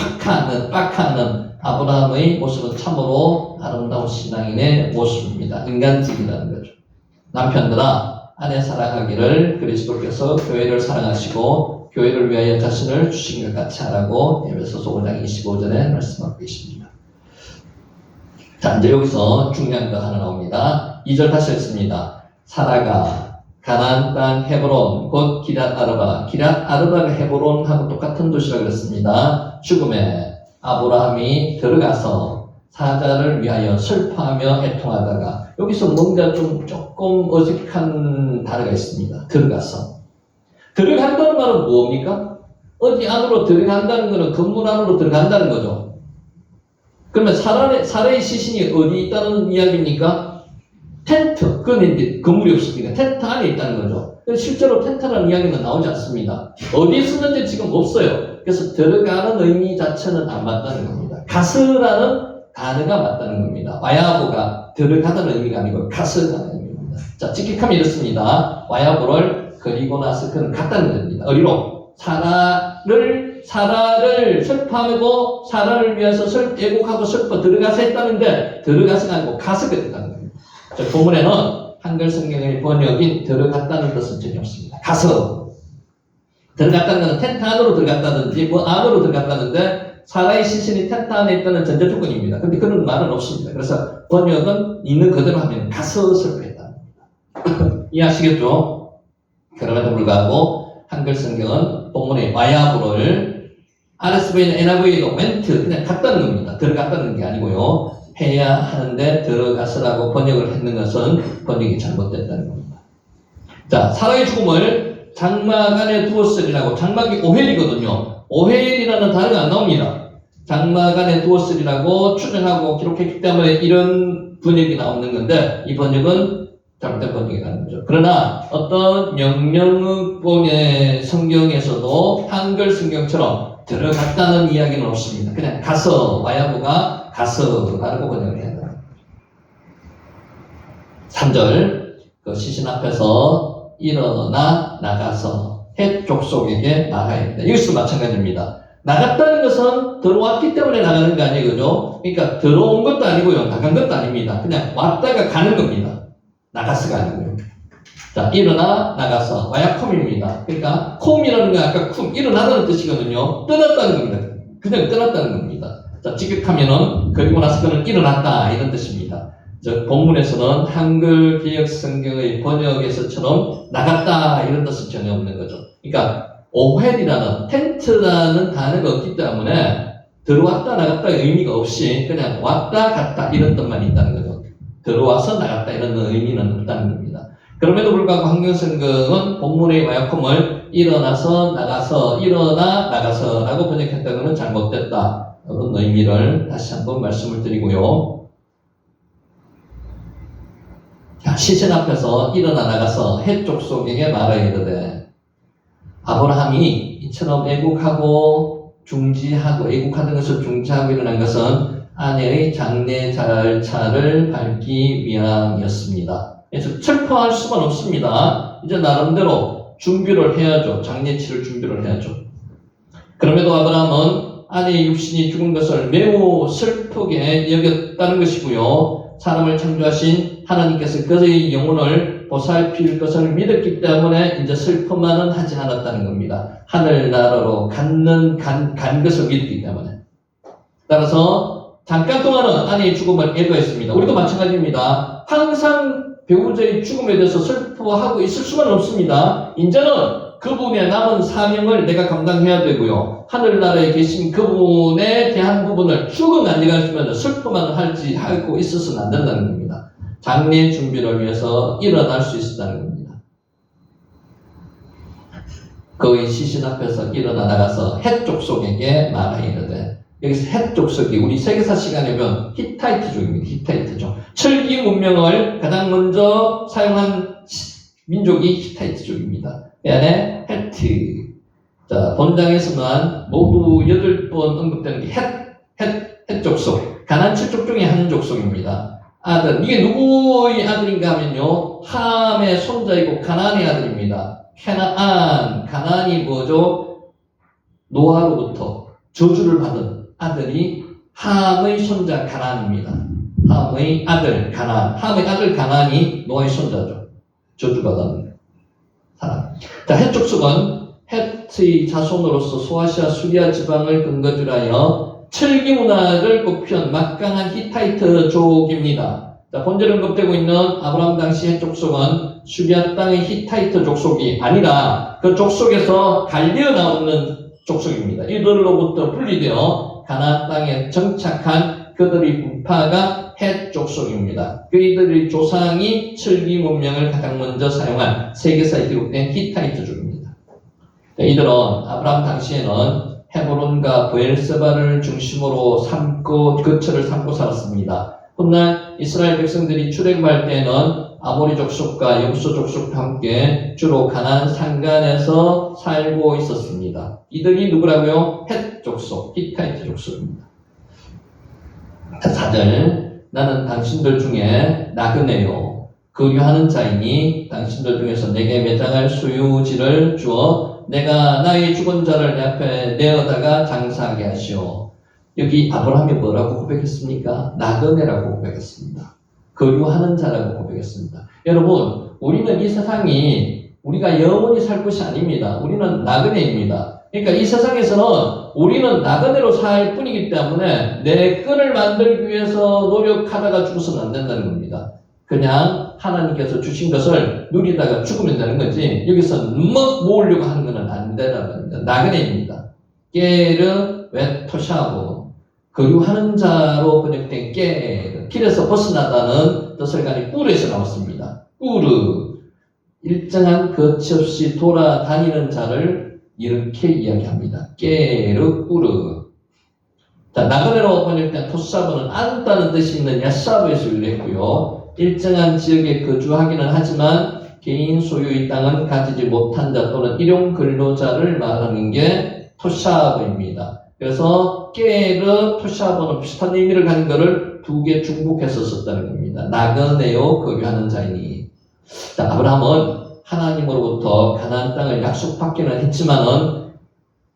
[SPEAKER 1] 빡하는 아브라함의 모습은 참으로 아름다운 신앙인의 모습입니다. 인간적이라는 거죠. 남편들아, 아내 사랑하기를 그리스도께서 교회를 사랑하시고 교회를 위하여 자신을 주신 것 같이 하라고 에베소서 5장 25절에 말씀하고 계십니다. 자, 이제 여기서 중요한 거 하나 나옵니다. 2절 다시 읽습니다. 사라가 가나안 땅 헤브론, 곧 기럇 아르바, 기럇 아르바가 헤브론하고 똑같은 도시라고 그랬습니다. 죽음에 아브라함이 들어가서 사자를 위하여 슬퍼하며 애통하다가, 여기서 뭔가 조금 어색한 단어가 있습니다. 들어간다는 말은 뭡니까? 어디 안으로 들어간다는 것은 건물 안으로 들어간다는 거죠. 그러면 사라의 시신이 어디 있다는 이야기입니까? 텐트. 그건 이제 건물이 없으니까 텐트 안에 있다는 거죠. 실제로 텐트라는 이야기는 나오지 않습니다. 어디에 쓰는지 지금 없어요. 그래서 들어가는 의미 자체는 안 맞다는 겁니다. 가스라는 단어가 맞다는 겁니다. 와야보가 들어가다는 의미가 아니고 가스라는 의미입니다. 자, 직역하면 이렇습니다. 와야보를 그리고 나서 그는 갔다는 겁니다. 어리로 사라를 슬퍼하고 사라를 위해서 애곡하고 슬퍼 들어가서 했다는데 들어가서가 아니고 가서 그랬다는 겁니다. 자, 본문에는 한글 성경의 번역인 들어갔다는 뜻은 전혀 없습니다. 가서 들어갔다는 것은 텐트 안으로 들어갔다든지 뭐 안으로 들어갔다는데 사라의 시신이 텐트 안에 있다는 전제 조건입니다. 근데 그런 말은 없습니다. 그래서 번역은 있는 그대로 하면 가서 슬퍼했다는 겁니다. 이해하시겠죠? 그럼에도 불구하고 한글 성경은 본문의 와야브를 RSV나 NIV도 멘트 그냥 갔다는 겁니다. 들어갔다는 게 아니고요. 해야 하는데 들어가서라고 번역을 했는 것은 번역이 잘못됐다는 겁니다. 자, 사라의 죽음을 장막 안에 두었으리라고. 장막이 오헬이거든요. 오헬이라는 단어가 안 나옵니다. 장막 안에 두었으리라고 추정하고 기록했기 때문에 이런 번역이 나오는 건데 이 번역은 잘못된 번역이라는 거죠. 그러나 어떤 명령어본의 성경에서도 한글 성경처럼 들어갔다는 이야기는 없습니다. 그냥 가서 와야보가 가서라고 번역을 해야 돼요. 3절 그 시신 앞에서 일어나 나가서 헷 족속에게 나가야 된다. 이것도 마찬가지입니다. 나갔다는 것은 들어왔기 때문에 나가는 게 아니에요. 그죠? 그러니까 들어온 것도 아니고요. 나간 것도 아닙니다. 그냥 왔다가 가는 겁니다. 나가서가 아니고요. 자, 일어나 나가서 와야콤입니다. 그러니까 콤이라는 건 아까 쿰 일어나다는 뜻이거든요. 떠났다는 겁니다. 그냥 떠났다는 겁니다. 자, 직역하면은 그리고 나서 그는 일어났다 이런 뜻입니다. 즉 본문에서는 한글 개역 성경의 번역에서처럼 나갔다 이런 뜻은 전혀 없는 거죠. 그러니까 오헬이라는 텐트라는 단어가 없기 때문에 들어왔다 나갔다의 의미가 없이 그냥 왔다 갔다 이런 뜻만 있다는 거죠. 들어와서 나갔다 이런 의미는 없다는 겁니다. 그럼에도 불구하고 한글성경은 본문의 와야콤을 일어나서 나가서 일어나 나가서라고 번역했다는 것은 잘못됐다. 이런 의미를 다시 한번 말씀을 드리고요. 자, 시신 앞에서 일어나 나가서 헷 족속에게 말하여 이르되 아브라함이 이처럼 애국하고 중지하고 애국하는 것을 중지하고 일어난 것은 아내의 장례 절차를 밟기 위함이었습니다. 그래서 슬퍼할 수만 없습니다. 이제 나름대로 준비를 해야죠. 장례치를 준비를 해야죠. 그럼에도 아브라함은 아내의 육신이 죽은 것을 매우 슬프게 여겼다는 것이고요. 사람을 창조하신 하나님께서 그의 영혼을 보살필 것을 믿었기 때문에 이제 슬픔만은 하지 않았다는 겁니다. 하늘나라로 간 것을 믿었기 때문에. 따라서 잠깐 동안은 아내의 죽음을 애도했습니다. 우리도 마찬가지입니다. 항상 배우자의 죽음에 대해서 슬퍼하고 있을 수만 없습니다. 이제는 그분의 남은 사명을 내가 감당해야 되고요. 하늘나라에 계신 그분에 대한 부분을 죽음 안 돼가시면 슬퍼만 하고 있어서는 안 된다는 겁니다. 장례 준비를 위해서 일어날 수 있었다는 겁니다. 그의 시신 앞에서 일어나 나가서 헷 족속에게 말하이르되 여기서 헷 족속이 우리 세계사 시간에 보면 히타이트족입니다. 히타이트족. 철기 문명을 가장 먼저 사용한 민족이 히타이트족입니다. 그 안에 헤트. 자, 본장에서만 모두 8번 언급되는 게 헷 족속. 가나안 7족 중에 한 족속입니다. 아들. 이게 누구의 아들인가 하면요. 함의 손자이고 가나안의 아들입니다. 가나안이 뭐죠? 노아로부터 저주를 받은 아들이 함의 손자 가나안입니다. 함의 아들 가나안. 함의 아들 가나안이 노아의 손자죠. 저주받은 사람. 자, 헷 족속은 헷의 자손으로서 소아시아 수리아 지방을 근거지로 하여 철기 문화를 꽃피운 막강한 히타이트족입니다. 자, 본절 언급되고 있는 아브라함 당시 헷 족속은 수리아 땅의 히타이트 족속이 아니라 그 족속에서 갈려 나오는 족속입니다. 이들로부터 분리되어 가나안 땅에 정착한 그들의 분파가 헷 족속입니다. 그들의 조상이 철기 문명을 가장 먼저 사용한 세계사에 기록된 히타이트족입니다. 이들은 아브라함 당시에는 헤브론과 브엘세바를 중심으로 거처를 삼고 살았습니다. 훗날 이스라엘 백성들이 출애굽할 때는 아모리 족속과 여부수 족속과 함께 주로 가나안 산간에서 살고 있었습니다. 이들이 누구라고요? 헷 족속, 히타이트 족속입니다. 자, 4절. 나는 당신들 중에 나그네요. 거류하는 자이니 당신들 중에서 내게 매장할 소유지를 주어 내가 나의 죽은 자를 내 앞에 내어다가 장사하게 하시오. 여기 아브라함이 뭐라고 고백했습니까? 나그네라고 고백했습니다. 거류하는 자라고 고백했습니다. 여러분, 우리는 이 세상이 우리가 영원히 살 것이 아닙니다. 우리는 나그네입니다. 그러니까 이 세상에서는 우리는 나그네로 살 뿐이기 때문에 내 끈을 만들기 위해서 노력하다가 죽어서는 안 된다는 겁니다. 그냥 하나님께서 주신 것을 누리다가 죽으면 되는 거지 여기서 모으려고 하는 것은 안 되는 겁니다. 나그네입니다. 깨르 웨토샤브 거류하는 자로 번역된 깨르 길에서 벗어나다는 뜻을 가진 꿀에서 나왔습니다. 꿀르 일정한 거치 없이 돌아다니는 자를 이렇게 이야기합니다. 깨르 꿀르. 자, 나그네로 번역된 토사브는 안다는 뜻이 있는 야사브에서 유래했고요. 일정한 지역에 거주하기는 하지만 개인 소유의 땅은 가지지 못한 자 또는 일용 근로자를 말하는 게 토샤브입니다. 그래서 깨르 토샤브는 비슷한 의미를 가진 것을 두 개 중복해서 썼다는 겁니다. 나그네요 거류하는 자이니. 자, 아브라함은 하나님으로부터 가나안 땅을 약속받기는 했지만은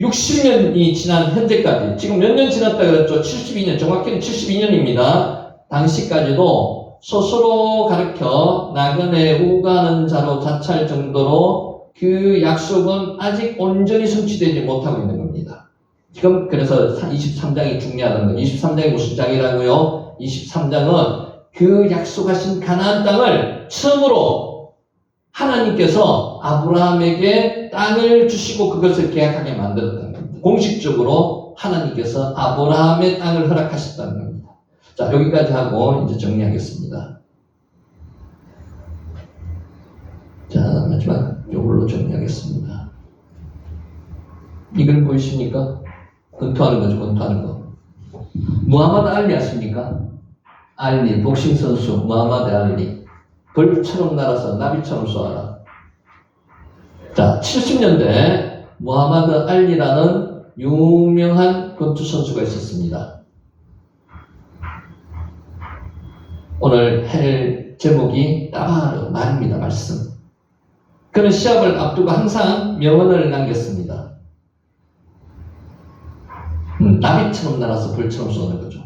[SPEAKER 1] 60년이 지난 현재까지 지금 몇 년 지났다 그랬죠? 72년, 정확히는 72년입니다. 당시까지도 스스로 가르쳐 나그네 우가는 자로 자처할 정도로 그 약속은 아직 온전히 성취되지 못하고 있는 겁니다. 지금 그래서 23장이 중요하다는 거예요. 23장이 무슨 장이라고요? 23장은 그 약속하신 가나안 땅을 처음으로 하나님께서 아브라함에게 땅을 주시고 그것을 계약하게 만들었다는 겁니다. 공식적으로 하나님께서 아브라함의 땅을 허락하셨다는 겁니다. 자, 여기까지 하고 이제 정리하겠습니다. 자, 마지막 이걸로 정리하겠습니다. 이걸 보이십니까? 권투하는 거죠, 권투하는 거. 무하마드 알리 아십니까? 알리, 복싱 선수 무하마드 알리. 벌처럼 날아서 나비처럼 쏘아라. 자, 70년대 무하마드 알리라는 유명한 권투 선수가 있었습니다. 오늘 할 제목이 따바르 말입니다. 말씀. 그는 시합을 앞두고 항상 명언을 남겼습니다. 나비처럼 날아서 벌처럼 쏘는 거죠.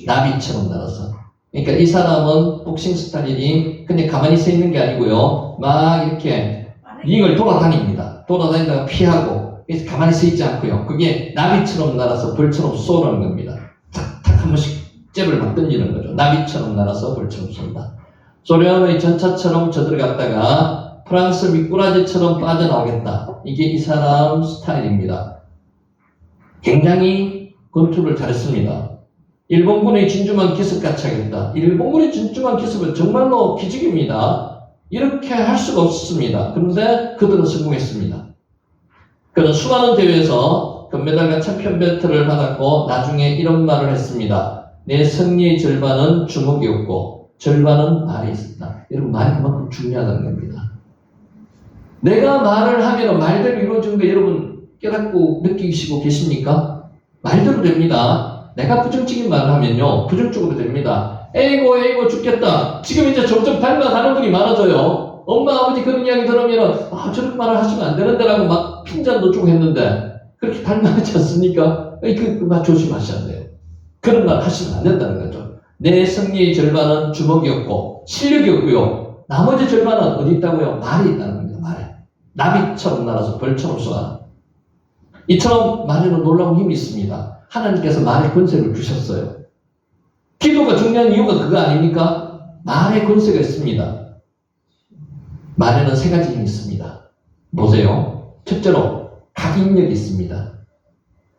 [SPEAKER 1] 나비처럼 날아서. 그러니까 이 사람은 복싱 스타일이 그냥 가만히 서 있는 게 아니고요. 막 이렇게 링을 돌아다닙니다. 돌아다니다가 피하고 그래서 가만히 서 있지 않고요. 그게 나비처럼 날아서 벌처럼 쏘는 겁니다. 탁탁 한 번씩 잽을 막 던지는 거죠. 나비처럼 날아서 벌처럼 쏜다. 소련의 전차처럼 저들어갔다가 프랑스 미꾸라지처럼 빠져나오겠다. 이게 이 사람 스타일입니다. 굉장히 권투를 잘했습니다. 일본군의 진주만 기습같이 하겠다. 일본군의 진주만 기습은 정말로 기적입니다. 이렇게 할 수가 없습니다. 그런데 그들은 성공했습니다. 그는 수많은 대회에서 금메달과 챔피언 벨트를 받았고 나중에 이런 말을 했습니다. 내 승리의 절반은 주먹이었고 절반은 말이 있었다. 여러분, 말이 그만큼 중요하다는 겁니다. 내가 말을 하면 말대로 이루어지는 거 여러분 깨닫고 느끼시고 계십니까? 말대로 됩니다. 내가 부정적인 말을 하면요 부정적으로 됩니다. 에이고 죽겠다. 지금 이제 점점 닮아가는 분이 많아져요. 엄마 아버지 그런 이야기 들으면 저런 말을 하시면 안 되는데 라고 막 핀잔도 주고 했는데 그렇게 닮아가지 않습니까? 그 말 조심하셔야 돼요. 그런 말 하시면 안 된다는 거죠. 내 승리의 절반은 주먹이었고 실력이었고요. 나머지 절반은 어디 있다고요? 말이 있다는 겁니다. 말에. 나비처럼 날아서 벌처럼 쏘아. 이처럼 말에는 놀라운 힘이 있습니다. 하나님께서 말에 권세를 주셨어요. 기도가 중요한 이유가 그거 아닙니까? 말에 권세가 있습니다. 말에는 세 가지 힘이 있습니다. 보세요. 첫째로 각인력이 있습니다.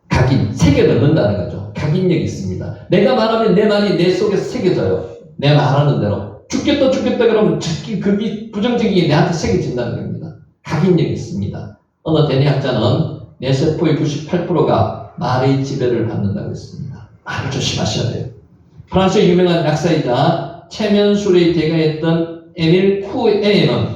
[SPEAKER 1] 각인, 새겨 넣는다는 거죠. 각인력이 있습니다. 내가 말하면 내 말이 내 속에서 새겨져요. 내 말하는 대로. 죽겠다 그러면 그게 부정적이게 내한테 새겨진다는 겁니다. 각인력이 있습니다. 어느 대뇌학자는 내 세포의 98%가 말의 지배를 받는다고 했습니다. 말을 조심하셔야 돼요. 프랑스의 유명한 약사이자 체면술의 대가였던 에밀 쿠에는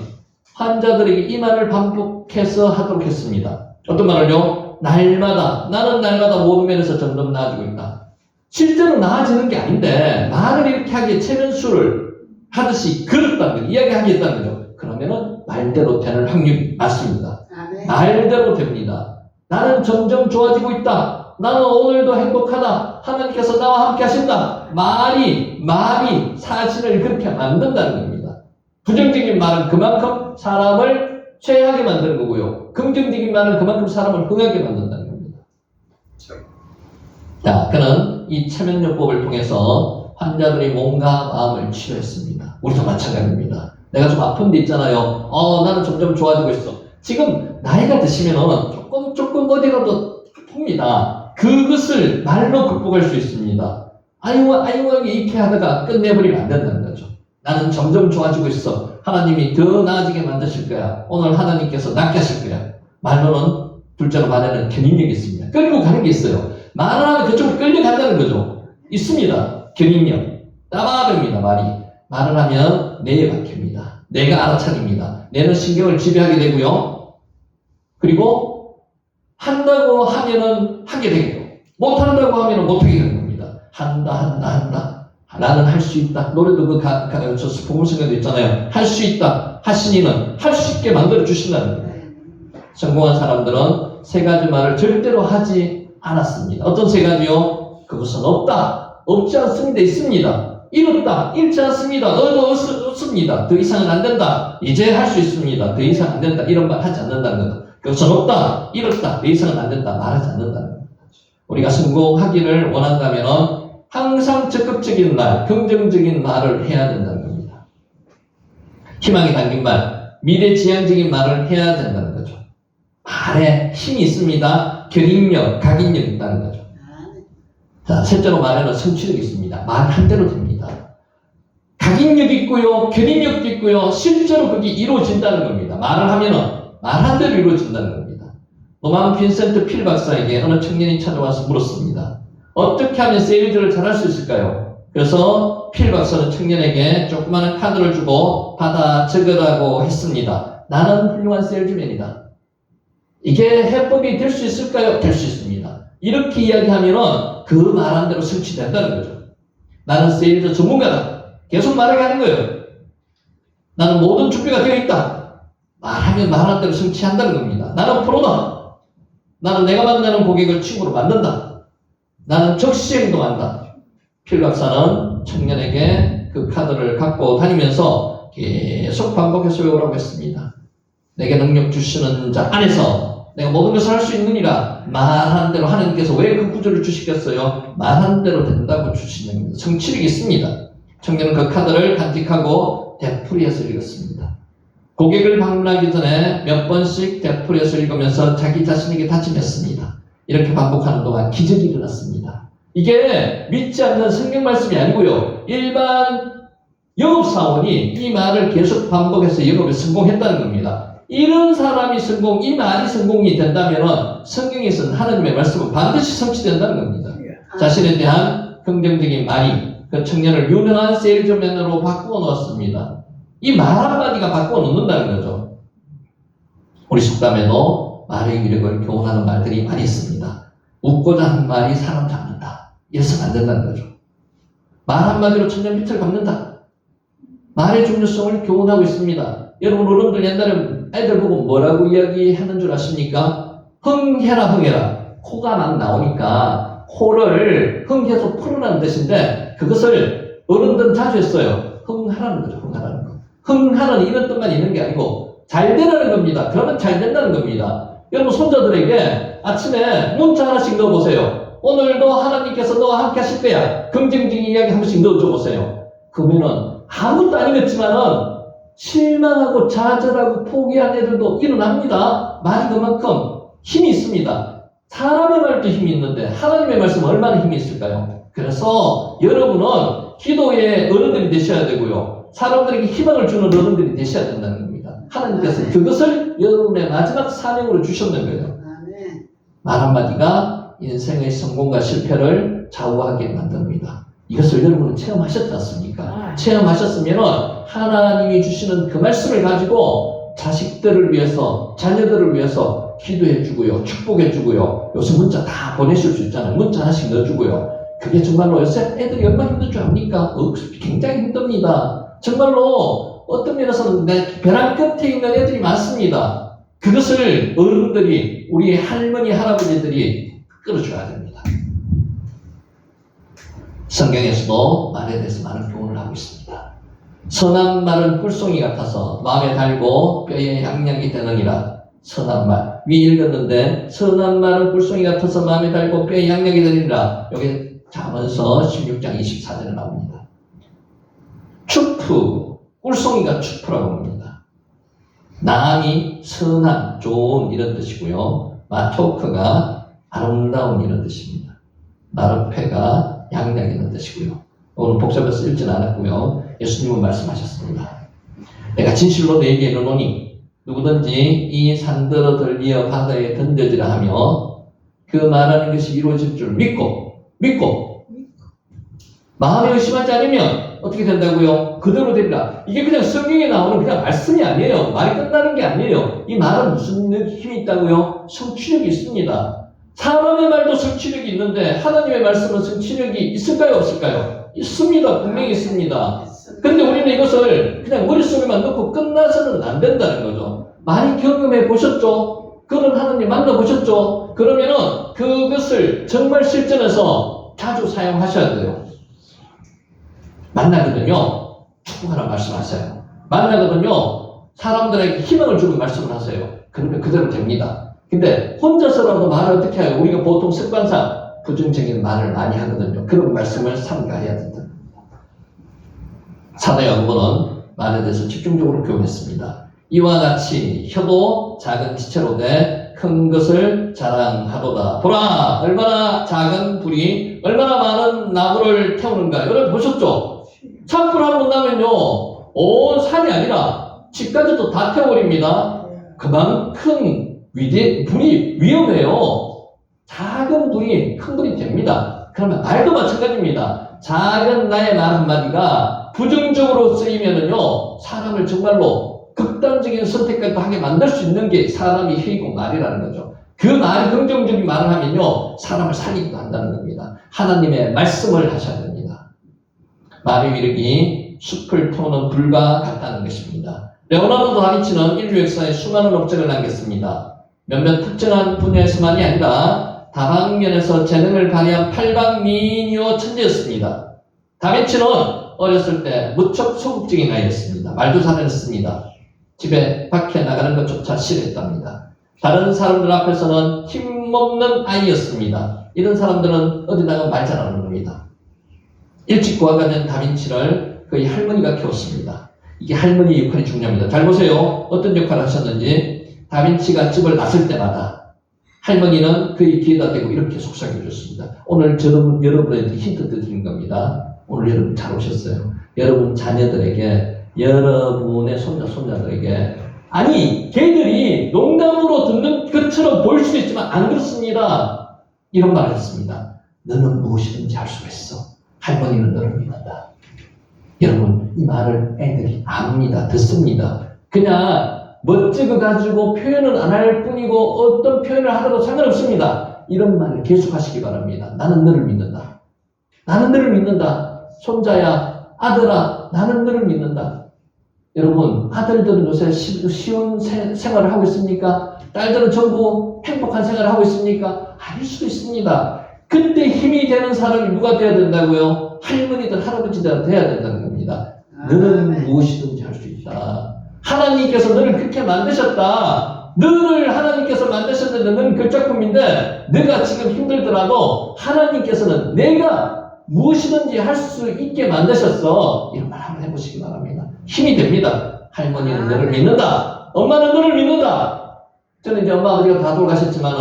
[SPEAKER 1] 환자들에게 이 말을 반복해서 하도록 했습니다. 어떤 말을요? 나는 날마다 모든 면에서 점점 나아지고 있다. 실제로 나아지는 게 아닌데 말을 이렇게 하기에 체면술을 하듯이 그렇다는 거죠. 이야기하겠다는 거죠. 그러면은 말대로 되는 확률이 많습니다. 말대로 됩니다. 나는 점점 좋아지고 있다. 나는 오늘도 행복하다. 하나님께서 나와 함께 하신다. 말이 사실을 그렇게 만든다는 겁니다. 부정적인 말은 그만큼 사람을 최하게 만드는 거고요. 긍정적인 말은 그만큼 사람을 흥하게 만든다는 겁니다. 자, 그는 이 체면요법을 통해서 환자들의 몸과 마음을 치료했습니다. 우리도 마찬가지입니다. 내가 좀 아픈 데 있잖아요. 나는 점점 좋아지고 있어. 지금 나이가 드시면 조금 어디라도 아픕니다. 그것을 말로 극복할 수 있습니다. 아이고하게 이렇게 하다가 끝내버리면 안 된다는 거죠. 나는 점점 좋아지고 있어. 하나님이 더 나아지게 만드실 거야. 오늘 하나님께서 낫게 하실 거야. 말로는 둘째로 말에는 견인력이 있습니다. 끌고 가는 게 있어요. 말을 하면 그쪽으로 끌려간다는 거죠. 있습니다. 견인력. 따마릅니다. 말을 하면 뇌에 박힙니다. 뇌가 알아차립니다. 뇌는 신경을 지배하게 되고요. 그리고 한다고 하면은 하게 되고요. 못한다고 하면은 못하게 되는 겁니다. 한다. 나는 할 수 있다. 노래도 저 복음성에도 있잖아요. 할 수 있다. 하시니는 할 수 있게 만들어 주신다는 거예요. 성공한 사람들은 세 가지 말을 절대로 하지 않았습니다. 어떤 세 가지요? 그것은 없다. 없지 않습니다. 있습니다. 잃었다. 잃지 않습니다. 얻었습니다. 더 이상은 안 된다. 이제 할 수 있습니다. 더 이상 안 된다. 이런 말 하지 않는다는 거다. 그것은 없다. 잃었다. 더 이상은 안 된다. 말하지 않는다는 겁니다. 우리가 성공하기를 원한다면 항상 적극적인 말, 긍정적인 말을 해야 된다는 겁니다. 희망이 담긴 말, 미래지향적인 말을 해야 된다는 거죠. 말에 힘이 있습니다. 견인력, 각인력이 있다는 거죠. 자, 셋째로 말에는 성취력이 있습니다. 말 한 대로 됩니다. 각인력이 있고요, 견인력도 있고요, 실제로 그게 이루어진다는 겁니다. 말을 하면은 말 한 대로 이루어진다는 겁니다. 노만 빈센트 필 박사에게 어느 청년이 찾아와서 물었습니다. 어떻게 하면 세일즈를 잘할 수 있을까요? 그래서 필 박사는 청년에게 조그마한 카드를 주고 받아 적으라고 했습니다. 나는 훌륭한 세일즈맨이다. 이게 해법이 될 수 있을까요? 될 수 있습니다. 이렇게 이야기하면은 그 말한 대로 성취된다는 거죠. 나는 세일즈 전문가다. 계속 말하게 하는 거예요. 나는 모든 준비가 되어 있다. 말하면 말한 대로 성취한다는 겁니다. 나는 프로다. 나는 내가 만나는 고객을 친구로 만든다. 나는 적시 행동한다. 필 박사는 청년에게 그 카드를 갖고 다니면서 계속 반복해서 외우라고 했습니다. 내게 능력 주시는 자 안에서 내가 모든 것을 할 수 있느니라. 말한 대로 하나님께서 왜 그 구조를 주시겠어요? 말한 대로 된다고 주시는 겁니다. 성취력이 있습니다. 청년은 그 카드를 간직하고 되풀이해서 읽었습니다. 고객을 방문하기 전에 몇 번씩 되풀이해서 읽으면서 자기 자신에게 다짐했습니다. 이렇게 반복하는 동안 기적이 일어났습니다. 이게 믿지 않는 성경 말씀이 아니고요. 일반 영업사원이 이 말을 계속 반복해서 영업에 성공했다는 겁니다. 이런 사람이 이 말이 성공이 된다면 성경에서는 하나님의 말씀은 반드시 성취된다는 겁니다. 자신에 대한 긍정적인 말이 그 청년을 유능한 세일즈맨으로 바꾸어 놓았습니다. 이 말 한마디가 바꾸어 놓는다는 거죠. 우리 속담에도 말의 위력을 교훈하는 말들이 많이 있습니다. 웃고자 한 말이 사람 잡는다. 이래서는 안 된다는 거죠. 말 한마디로 천년 빛을 갚는다. 말의 중요성을 교훈하고 있습니다. 여러분 어른들 옛날에 애들 보고 뭐라고 이야기하는 줄 아십니까? 흥해라. 코가 막 나오니까 코를 흥해서 풀으라는 뜻인데 그것을 어른들은 자주 했어요. 흥하라는 거죠. 흥하라는 거. 흥하라는 이런 뜻만 있는 게 아니고 잘 되라는 겁니다. 그러면 잘 된다는 겁니다. 여러분 손자들에게 아침에 문자 하나씩 넣어보세요. 오늘도 하나님께서 너와 함께 하실 거야. 긍정적인 이야기 한 번씩 넣어줘 보세요. 그러면은 아무것도 안 읽었지만은 실망하고 좌절하고 포기한 애들도 일어납니다. 말이 그만큼 힘이 있습니다. 사람의 말도 힘이 있는데 하나님의 말씀은 얼마나 힘이 있을까요? 그래서 여러분은 기도의 어른들이 되셔야 되고요. 사람들에게 희망을 주는 어른들이 되셔야 된다는 겁니다. 하나님께서 그것을 여러분의 마지막 사명으로 주셨는 거예요. 말 한마디가 인생의 성공과 실패를 좌우하게 만듭니다. 이것을 여러분은 체험하셨지 않습니까? 체험하셨으면 하나님이 주시는 그 말씀을 가지고 자식들을 위해서, 자녀들을 위해서 기도해 주고요, 축복해 주고요. 요새 문자 다 보내실 수 있잖아요. 문자 하나씩 넣어주고요. 그게 정말로 요새 애들이 얼마나 힘들 줄 압니까? 굉장히 힘듭니다. 정말로 어떤 면에서는 벼랑 끝에 있는 애들이 많습니다. 그것을 어른들이, 우리 할머니, 할아버지들이 끌어줘야 됩니다. 성경에서도 말에 대해서 많은 교훈을 하고 있습니다. 선한 말은 꿀송이 같아서 마음에 달고 뼈에 양약이 되느니라. 선한 말. 위에 읽었는데 선한 말은 꿀송이 같아서 마음에 달고 뼈에 양약이 되느니라. 여기 잠언서 16장 24절에 나옵니다. 추프. 꿀송이가 추프라고 합니다. 나음이 선한, 좋은 이런 뜻이고요. 마토크가 아름다운 이런 뜻입니다. 마르페가 양약이라는 뜻이고요. 오늘 복잡해서 읽지는 않았고요. 예수님은 말씀하셨습니다. 내가 진실로 너에게 이르노니 누구든지 이 산들어 들리어 바다에 던져지라 하며 그 말하는 것이 이루어질 줄 믿고 마음에 의심하지 않으면 어떻게 된다고요? 그대로 되리라. 이게 그냥 성경에 나오는 그냥 말씀이 아니에요. 말이 끝나는 게 아니에요. 이 말은 무슨 힘이 있다고요? 성취력이 있습니다. 사람의 말도 성취력이 있는데 하나님의 말씀은 성취력이 있을까요? 없을까요? 있습니다. 분명히 있습니다. 그런데 우리는 이것을 그냥 머릿속에만 넣고 끝나서는 안 된다는 거죠. 많이 경험해 보셨죠? 그런 하나님 만나보셨죠? 그러면은 그것을 정말 실전에서 자주 사용하셔야 돼요. 만나거든요. 축복하라 말씀하세요. 만나거든요. 사람들에게 희망을 주는 말씀을 하세요. 그러면 그대로 됩니다. 근데 혼자서라도 말을 어떻게 해요? 우리가 보통 습관상 부정적인 말을 많이 하거든요. 그런 말씀을 삼가해야 된다. 사도 야고보는 말에 대해서 집중적으로 교훈했습니다. 이와 같이 혀도 작은 지체로 돼 큰 것을 자랑하도다. 보라, 얼마나 작은 불이 얼마나 많은 나무를 태우는가. 여러분 보셨죠? 산불 한 번 나면요, 온 산이 아니라 집까지도 다 태워버립니다. 그만큼 불이 위험해요. 작은 불이 큰 불이 됩니다. 그러면 말도 마찬가지입니다. 작은 나의 말 한마디가 부정적으로 쓰이면은요, 사람을 정말로 극단적인 선택까지 하게 만들 수 있는 게 사람이 회이고 말이라는 거죠. 그 말이 긍정적인 말을 하면요, 사람을 살리기도 한다는 겁니다. 하나님의 말씀을 하셔야 됩니다. 말의 위력이 숲을 태우는 불과 같다는 것입니다. 레오나르도 다빈치는 인류 역사에 수많은 업적을 남겼습니다. 몇몇 특정한 분야에서만이 아니라 다방면에서 재능을 발휘한 팔방미인이요 천재였습니다. 다빈치는 어렸을 때 무척 소극적인 아이였습니다. 말도 잘했습니다. 집에 밖에 나가는 것조차 싫어했답니다. 다른 사람들 앞에서는 힘없는 아이였습니다. 이런 사람들은 어디 나가면 말 잘하는 겁니다. 일찍 고아가 된 다빈치를 그의 할머니가 키웠습니다. 이게 할머니의 역할이 중요합니다. 잘 보세요. 어떤 역할을 하셨는지. 다빈치가 집을 나설 때마다 할머니는 그의 귀에다 대고 이렇게 속삭여 줬습니다. 오늘 여러분에게 힌트 드리는 겁니다. 오늘 여러분 잘 오셨어요. 여러분 자녀들에게, 여러분의 손자들에게, 아니 걔들이 농담으로 듣는 것처럼 보일 수도 있지만 안 그렇습니다. 이런 말을 했습니다. 너는 무엇이든지 할 수 있어. 할머니는 너를 믿는다. 여러분 이 말을 애들이 압니다. 듣습니다. 그냥 멋지고 가지고 표현은 안 할 뿐이고 어떤 표현을 하더라도 상관없습니다. 이런 말을 계속하시기 바랍니다. 나는 너를 믿는다. 나는 너를 믿는다. 손자야, 아들아, 나는 너를 믿는다. 여러분, 아들들은 요새 쉬운 생활을 하고 있습니까? 딸들은 전부 행복한 생활을 하고 있습니까? 아닐 수도 있습니다. 그때 힘이 되는 사람이 누가 돼야 된다고요? 할머니들, 할아버지들 돼야 된다는 겁니다. 너는 무엇이든지 할 수 있다. 하나님께서 너를 그렇게 만드셨다. 너를 하나님께서 만드셨는데 너는 그 작품인데 너가 지금 힘들더라도 하나님께서는 내가 무엇이든지 할 수 있게 만드셨어. 이런 말 한번 해보시기 바랍니다. 힘이 됩니다. 할머니는 너를 믿는다. 엄마는 너를 믿는다. 저는 이제 엄마 아버지가 다 돌아가셨지만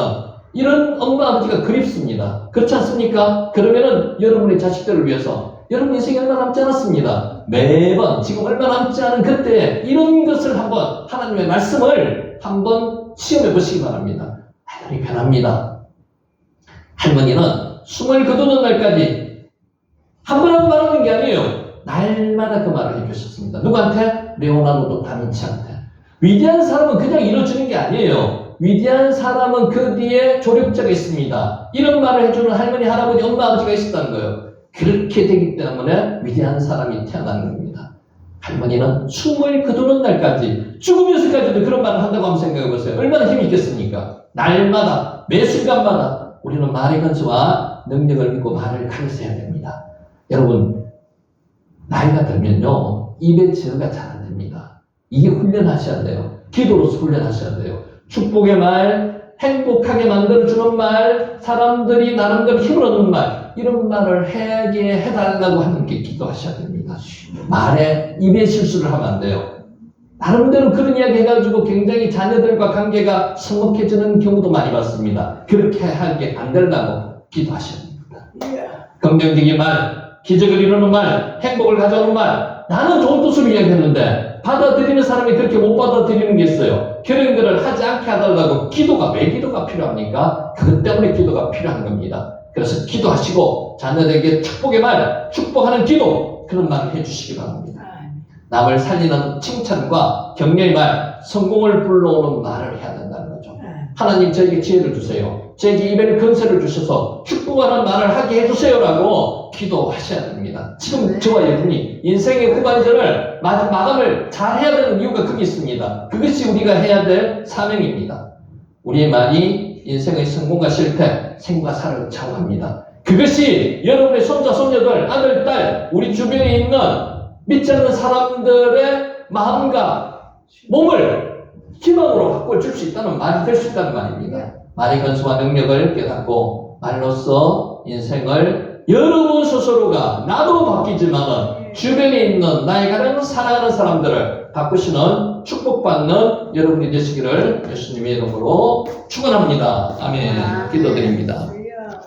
[SPEAKER 1] 이런 엄마 아버지가 그립습니다. 그렇지 않습니까? 그러면은 여러분의 자식들을 위해서 여러분 인생이 얼마 남지 않았습니다. 매번 지금 얼마 남지 않은 그때 이런 것을 한번 하나님의 말씀을 한번 시험해 보시기 바랍니다. 아들이 변합니다. 할머니는 숨을 거두는 날까지 한 번 하고 말하는 게 아니에요. 날마다 그 말을 해주셨습니다. 누구한테? 레오나르도 다빈치한테. 위대한 사람은 그냥 이뤄주는 게 아니에요. 위대한 사람은 그 뒤에 조력자가 있습니다. 이런 말을 해주는 할머니, 할아버지, 엄마, 아버지가 있었다는 거예요. 그렇게 되기 때문에 위대한 사람이 태어나는 겁니다. 할머니는 숨을 거두는 날까지, 죽으면서까지도 그런 말을 한다고 한번 생각해 보세요. 얼마나 힘이 있겠습니까? 날마다, 매 순간마다 우리는 말의 근수와 능력을 믿고 말을 가르쳐야 됩니다. 여러분, 나이가 들면요, 입의 제어가 잘 안 됩니다. 이게 훈련하셔야 돼요. 기도로서 훈련하셔야 돼요. 축복의 말, 행복하게 만들어주는 말, 사람들이 나름대로 힘을 얻는 말, 이런 말을 하게 해달라고 하나님께 기도하셔야 됩니다. 말에 입에 실수를 하면 안 돼요. 나름대로 그런 이야기 해가지고 굉장히 자녀들과 관계가 서먹해지는 경우도 많이 봤습니다. 그렇게 하게 안 되려고 기도하셔야 됩니다. 긍정적인 말, 기적을 이루는 말, 행복을 가져오는 말, 나는 좋은 뜻으로 이야기했는데 받아들이는 사람이 그렇게 못 받아들이는 게 있어요. 그런 거를 하지 않게 해달라고. 기도가, 왜 기도가 필요합니까? 그것 때문에 기도가 필요한 겁니다. 그래서 기도하시고 자녀들에게 축복의 말, 축복하는 기도, 그런 말을 해주시기 바랍니다. 남을 살리는 칭찬과 격려의 말, 성공을 불러오는 말을 해야 된다는 거죠. 하나님 저에게 지혜를 주세요. 저에게 입에 근세를 주셔서 축복하는 말을 하게 해주세요라고 기도하셔야 됩니다. 지금 저와 여러분이 인생의 후반전을 마감을 잘 해야 되는 이유가 크게 있습니다. 그것이 우리가 해야 될 사명입니다. 우리의 말이 인생의 성공과 실패, 생과 사를 좌우합니다. 그것이 여러분의 손자, 손녀들, 아들, 딸, 우리 주변에 있는 믿지 않는 사람들의 마음과 몸을 희망으로 바꿔줄 수 있다는 말이 될 수 있다는 말입니다. 말의 근수와 능력을 깨닫고 말로써 인생을 여러분 스스로가 나도 바뀌지만은 주변에 있는 나의 가장 사랑하는 사람들을 바꾸시는 축복받는 여러분이 되시기를 예수님의 이름으로 축원합니다. 아멘. 기도드립니다.